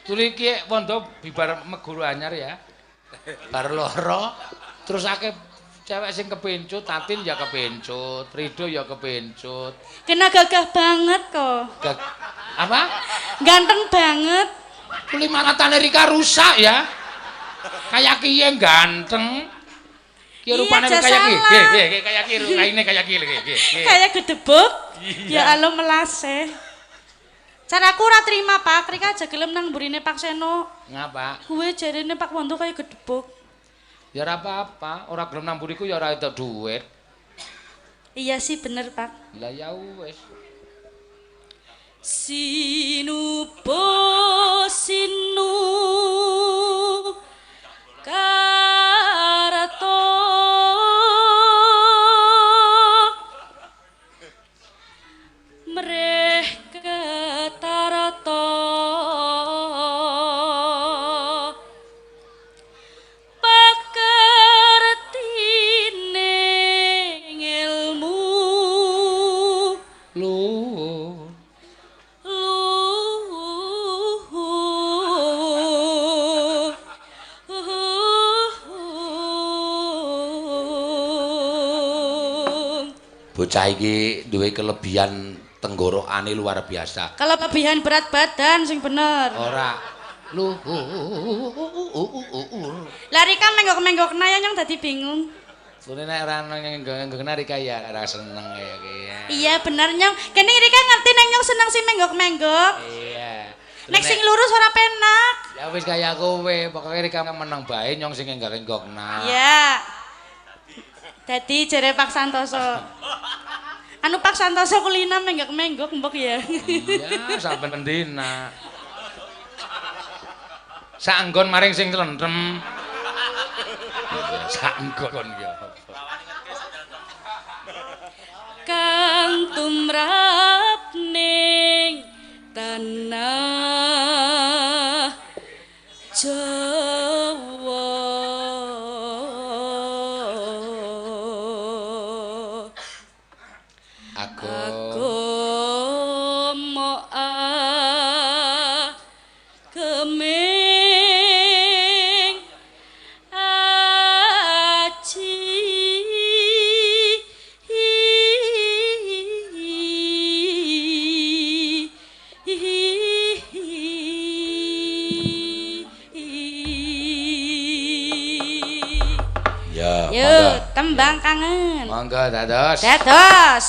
Tuli ki Wondo bibar meguru anyar ya. Bar loro terus akeh cewek sing kepencut, Tatin ya kepencut, Rido ya kepencut. Kena gagah banget kok. Apa? Ganteng banget. Tuli maratane Rika rusak ya. Kayak kiye ganteng. Ki rupane Iya, kayak ki. salah. Nggih, kayak ki raine kayak ki nggih. Kayak gedebuk. Iya. Ya Allah melase. Caraku ora terima Pak, Rika aja gelem nang mburine Pak Seno. Ngapa? Kuwe jarene Pak Wondo kayak gedebuk. Ya ora apa-apa, ora gelem nang mburiku ya ora entuk dhuwit. Iya sih bener Pak. Lah ya wis. Sinupo sinu karato mreh ketarato pakertine ilmu Lu bocah iki duwe kelebihan tenggorokane luar biasa. kelebihan berat badan sing bener. Ora lu Lari kan menggok-menggokna ya nyong dadi bingung. sune nek ora ngenggok-ngenggokna Rika ya ora seneng ya ki. Iya bener nyong. Kene Rika ngerti nek nyong seneng sing menggok-menggok. Iya. Nek sing lurus ora penak. Ya wis kaya kowe, pokoke Rika meneng bae nyong sing ngenggok-ngenggokna. Iya. Dadi jere Pak Santoso. Anu Pak Santoso kulina menggok-menggok mbok ya. Iya, saben dina. Saenggon maring sing clentrem. Saenggon ya. Kang tumrap ning tanah Jawa. Agama gemeng aji Ya, yuk tembang kangen. monggo dados. Dados.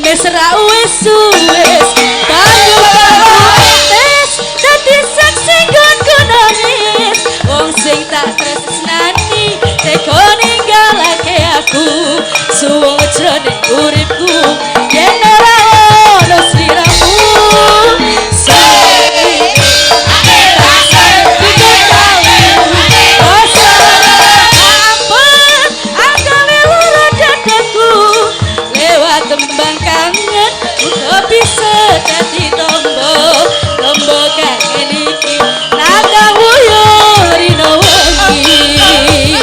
mesra wis suwes kanggo tes dadi saksi nggonku nangis wong sing tak tresnani teko ninggalake aku suwung jroning uripku yen ora ono sliramu tembang kangen uga bisa dadi tombo kangen iki nada wuyo rino wengi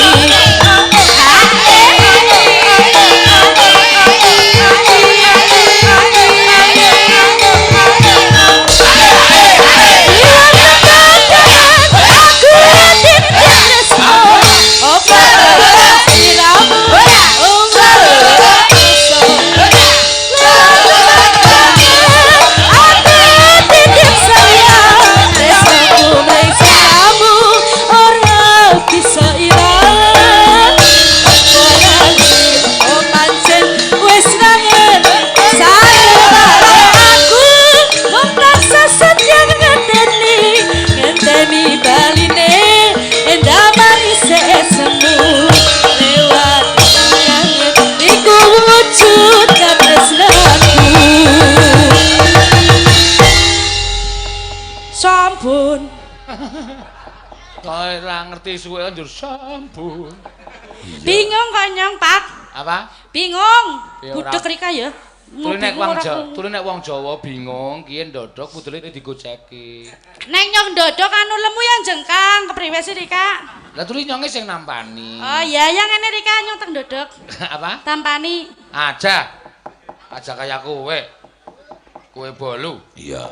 sampun kok ora ngerti suwe njur sampun bingung konyong Pak apa bingung Ya, budek rika ya Turu nek wong Jawa bingung kiye ndodok pudule digoceki. Nek nyong ndodok anu lemu yang jengkang kepriwe sih Rika? Lah turu nyonge sing nampani. Oh iya yang ngene Rika nyong teng ndodok. Apa? Tampani. Aja. Aja kaya kowe. Kowe bolu. Iya.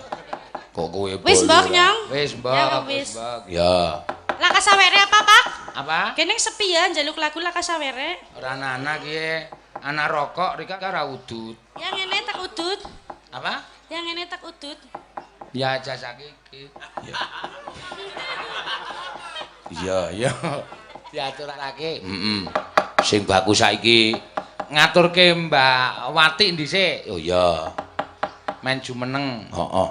Kok kowe bolu. Wis mbok nyong. Wis mbok. Ya wis. Ya. Laka sawere apa Pak? Apa? Kene sepi ya njaluk lagu laka sawere. Ora ana kiye. Anak rokok Rika ora udut. Yang ini tak udut. Apa? Yang ini tak udut. Ya aja sakiki. Iya. Diaturake. Sing bagus saiki ngaturke Mbak Wati dhisik. Oh iya. Men jumeneng. Heeh.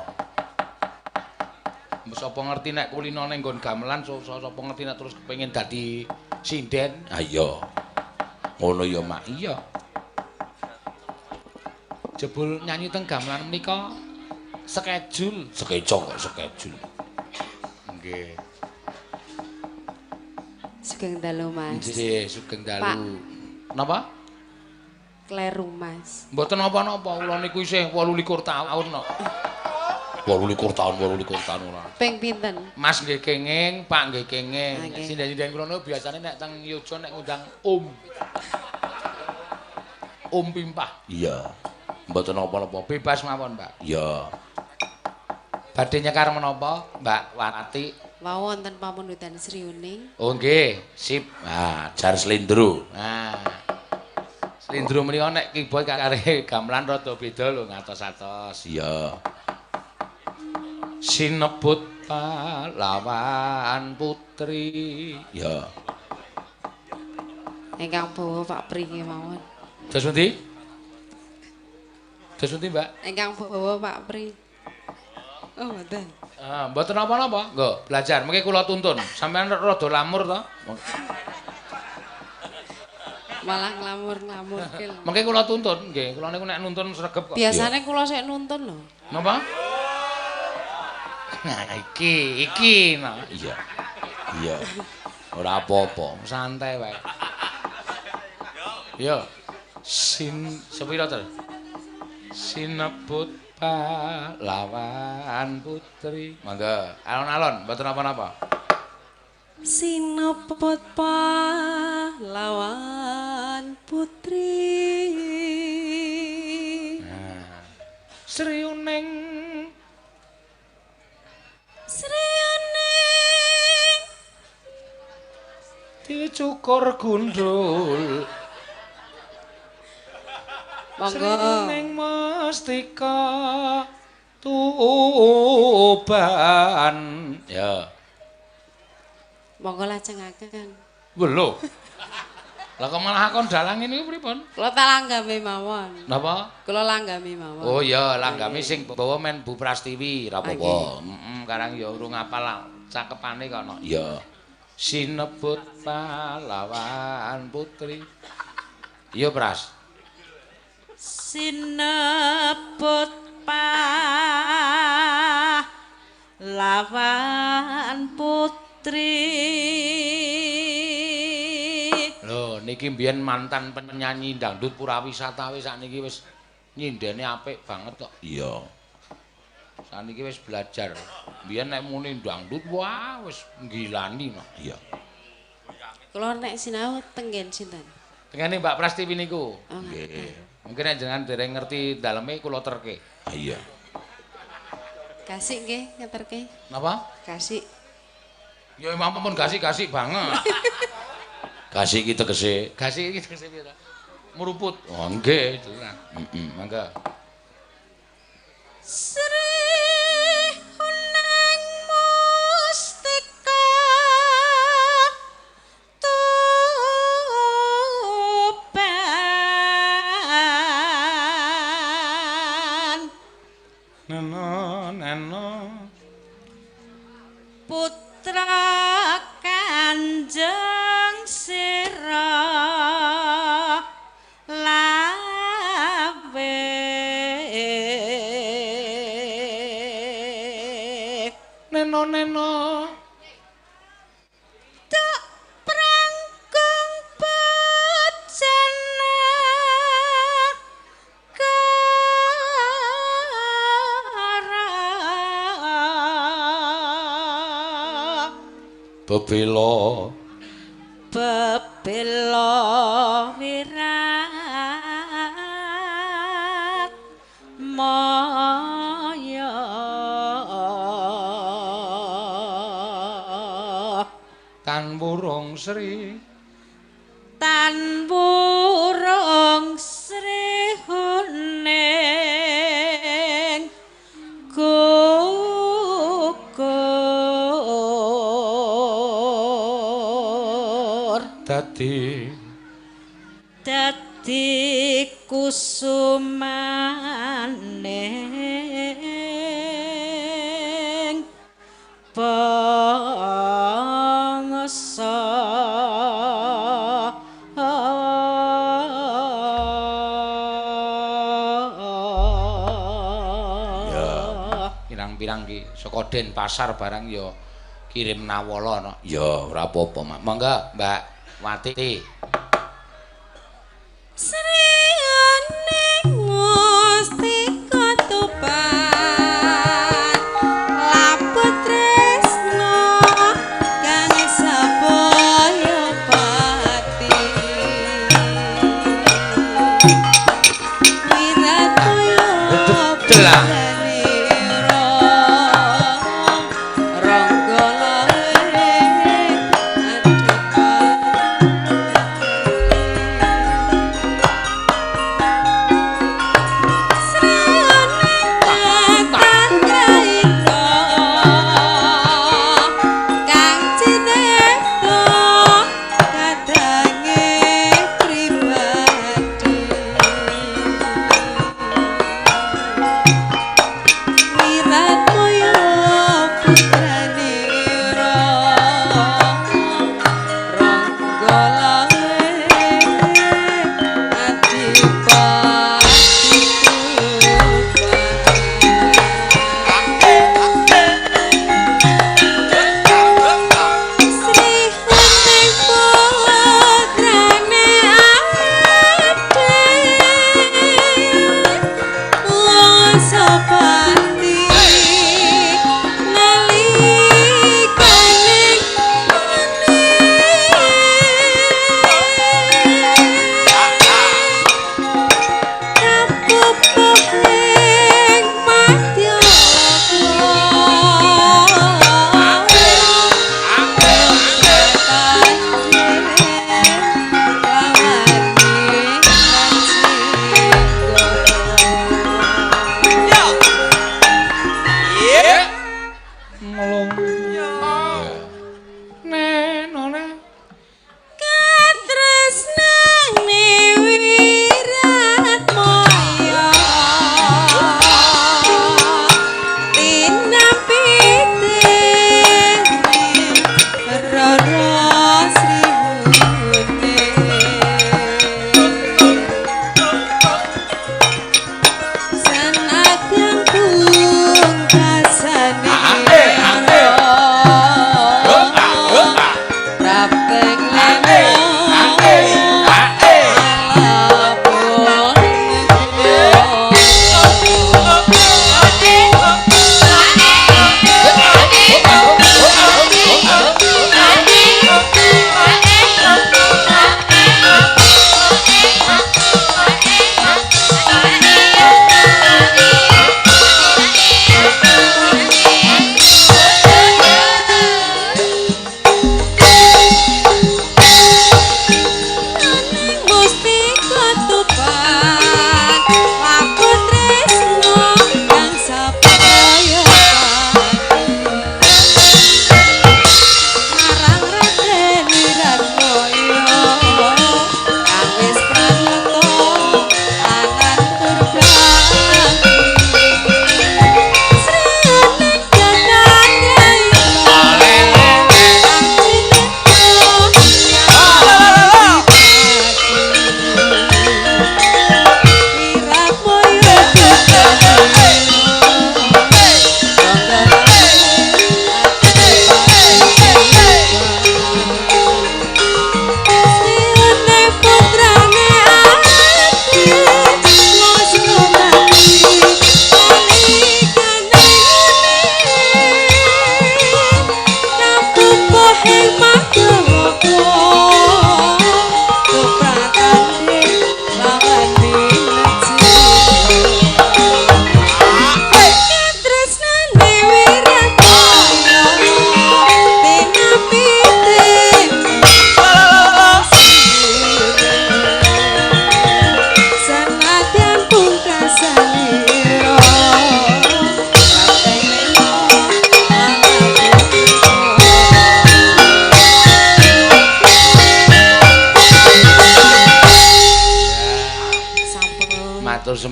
Sapa ngerti nek kulinane nggon gamelan, sapa ngerti nek terus kepengin dadi sinden. Ah iya. Ngono ya Mak, iya. Jebul nyanyi teng gamelan menika skedul. Kok skedul. Nggih. Sugeng dalu Mas. Nggih, sugeng dalu. Napa? Kleru Mas. Mboten napa-napa, kula niku isih 28 taun kok. 28 tahun ora. Ping pinten? Mas nggih kenging, Pak nggih kenging. Okay. Sinden-sinden kula niku biasane nek teng Yojo nek ngundang Om Pimpah. Iya. Mboten napa-napa, bebas mawon, Mbak. Iya. Badhe nyekar menapa, Mbak Wati? Wau wonten pamundutan Sriuning. Oh nggih, sip. Nah, jar slendro. Nah. Slendro menika nek keyboard kare gamelan rada beda lho ngatos-atos. Iya. Sinebut pahlawan putri. Ya. Ingkang bawa Pak Pri kemawon. Dos pundi? Dos pundi, Mbak? Ingkang bawa Pak Pri. Oh, mboten. Mboten napa-napa. Nggo, belajar. Mengke kula tuntun. Sampeyan rada lamur to? Malah nglamur-nglamur kil. Mengke kula tuntun, nggih. Kula niku nek nuntun sregep kok. Biasane kula sik nuntun lho. Napa? Nah, iki. Nah. Iya. Ora apa-apa, santai wae. Yo. Sepira to? Sinebut pahlawan putri. Mangga, alon-alon, mboten napa-napa. Sinebut pahlawan putri. Nah. Sriuning dicukur gundul. Monggo. Sriuning mestika tuban. Ya. Monggo lajengaken. Lho. Lah kok malah akon dalang ini pripun? Kula tak langgami mawon. Napa? Kula langgami mawon. Oh iya, langgami sing bawa men Bu Prastiwi, ra apa-apa. Karang ya urung apal cakepane kono. Iya. Sinebut pahlawan putri. Iya, Pras. Sinebut pahlawan putri. Lho, niki mbiyen mantan penyanyi dangdut Purawisata wis sakniki wis nyindene apik banget kok. Iya. Sakniki wis belajar. Mbiyen nek muni dangdut wah wis nggilani no. Iya. Kula nek sinau tenggen sinten? Tengene Mbak Prastiwi niku. Oh, Nggih. Mungkin nek jenengan dereng ngerti daleme kula terke. Ah iya. Kasih nggih ngeterke. Napa? Kasih. Ya ampun gasik-gasik banget. Gasik iki tegese. Gasik iki tegese piye ta? Meruput. Oh nggih, tenan. Mangga. Sri Huneng Mustika Tuban Neno putra Kanjeng Sira lawe neno tak prangkung bojana kara bebela bebela wirat maya tan burung sri tan burung sri huneng gugur dadi kusumaning bangsa pirang-pirang ki saka Denpasar barang ya kirim nawala no. Ya ora apa-apa, Mak. Mangga Mbak Wati. Sri Huneng Mustika Tuban laput tresno kang sabaya pati wiratoya Delah.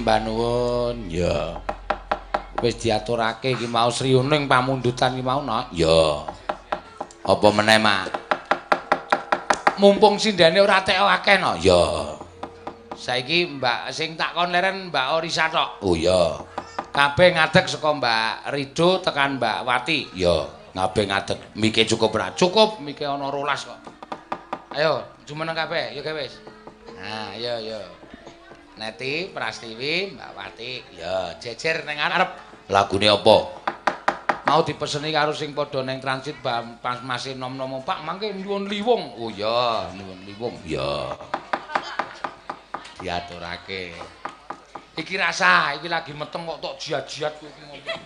Mbah nuwun. Ya. Wis diaturake iki mau sriyuning pamundutan iki mau no. Ya. Apa meneh, Mak? Mumpung sindene ora teko akeh no. Ya. Saiki Mbak sing tak kon leren Mbak Orisa tok. Oh ya. Kabeh ngadeg saka Mbak Rido tekan Mbak Wati. Ya, kabeh ngadeg. Mike cukup ora? Cukup, mike ana 12 kok. Ayo, jumeneng kabeh, ya wis. Nah, ya. Neti, Prastiwi, Mbak Wati, ya jejer ning arep. Lagune apa? Mau dipeseni karo sing padha ning transit pas masih nom-nom Pak, mangke nyuwun liwung. Oh ya, nyuwun liwung. Ya. Diaturake. Iki rasa, iki lagi meteng kok tok jiat-jiat kowe iki ngomong.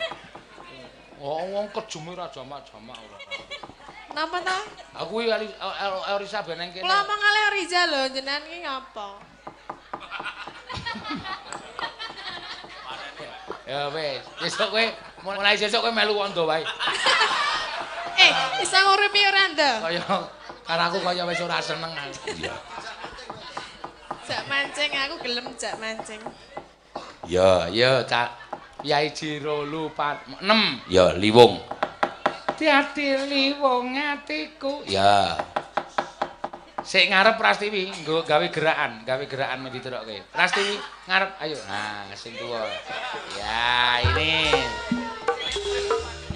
Oh, wong kejume ra jamak-jamak ora. Napa ta? Aku iki Orisa beneng kene. Kula omong kali Oriza lho, jenengan iki ngapa? Ya wis, sesuk kowe mulai sesuk kowe melu wondo wae. Isa nguripi ora nda? Kaya karo aku kaya wis ora seneng. Iya. Jak mancing aku gelem jak mancing. Ya, Cak. Yai Jiro lu 6. Ya, liwung. Dadi liwung atiku. Ya. Sik ngarep Prastiwi nggo gawe gerakan men diterokke. Prastiwi ngarep, ayo. Nah, sing tuwa. Ya, ini.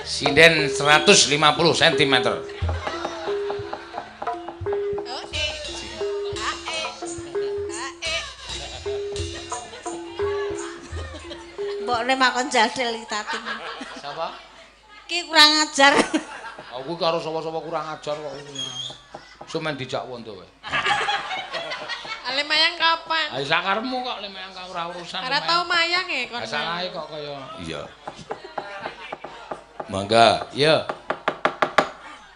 Sinden 150 cm. Mbokne makon jadel iki tating. Sapa? Ki kurang ajar. Aku karo sapa-sapa kurang ajar kok. Sumen dijak wondo wae. Ale mayang kapan? Ah sakarepmu kok le mayang ora urusan. Ora tau mayang kon. Salahe kok kaya. Iya. Mangga, ya.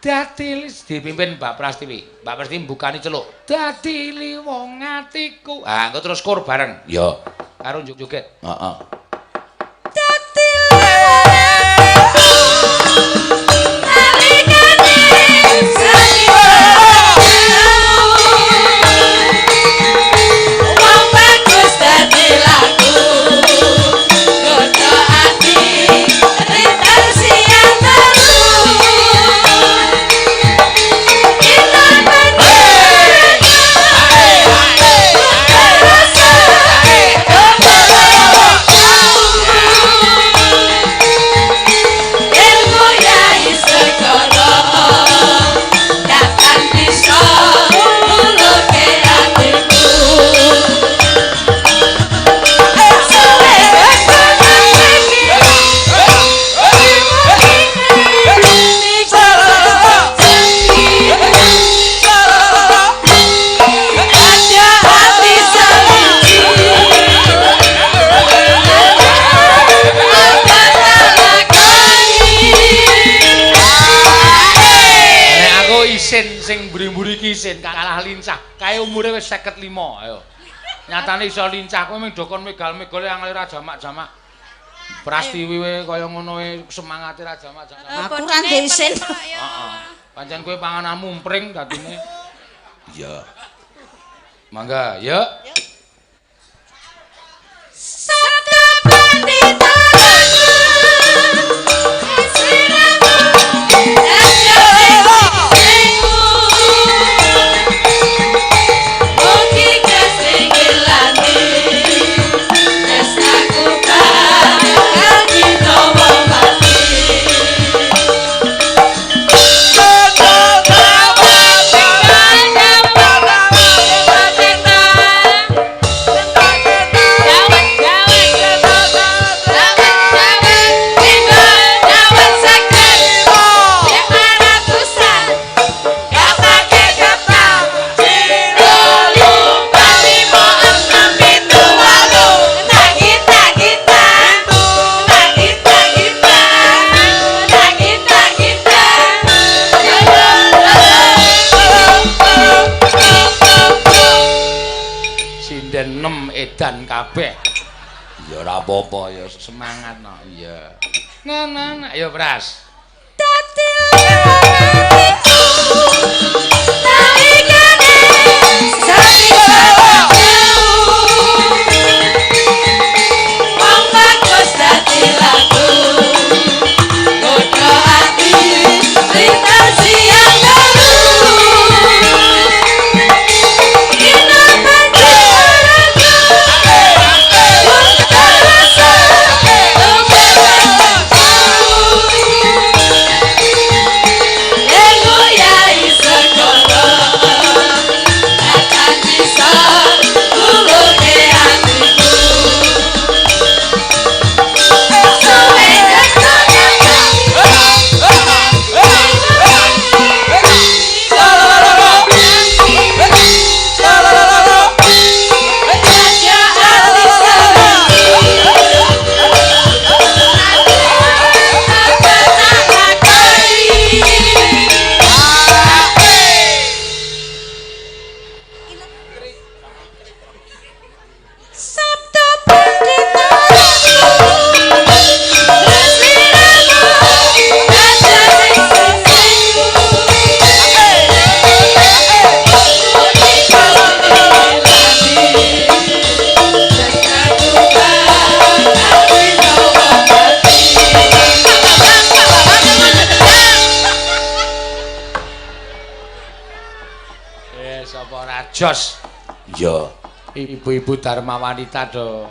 Dadi dipimpin Mbak Prastiwi. Mbak Prastiwi mbukani celuk. Dadi liwung atiku. Ah, engko terus kur bareng. Ya. Karo njuk-njuket. Heeh. Sing mburi-mburi iki isin kalah lincah. Kae umure wis 55, ayo. Nyatane iso lincah kowe mung dokon megal-megale angel ra jamak-jamak. Prastiwi wae kaya ngono wae semangate ra jamak-jamak. Aku ra ndek isin. Heeh. Pancen kowe panganan mumpring dadine. Iya. Mangga, ya. Edan kabeh. Ya ora apa-apa ya semangat no. Iya. Nah, ayo Pras. Dadi Jos. Iya. Ibu-ibu Dharma Wanita do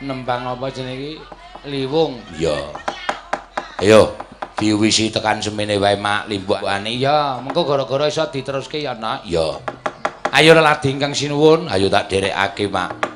nembang apa jenenge iki? Liwung. Iya. Ayo, diwisi tekan semene wae mak limbukane. Ya, mengko gara-gara iso diteruske ya, Nak. Ya. Ayo leladi ingkang sinuwun, ayo tak derekake, Mak.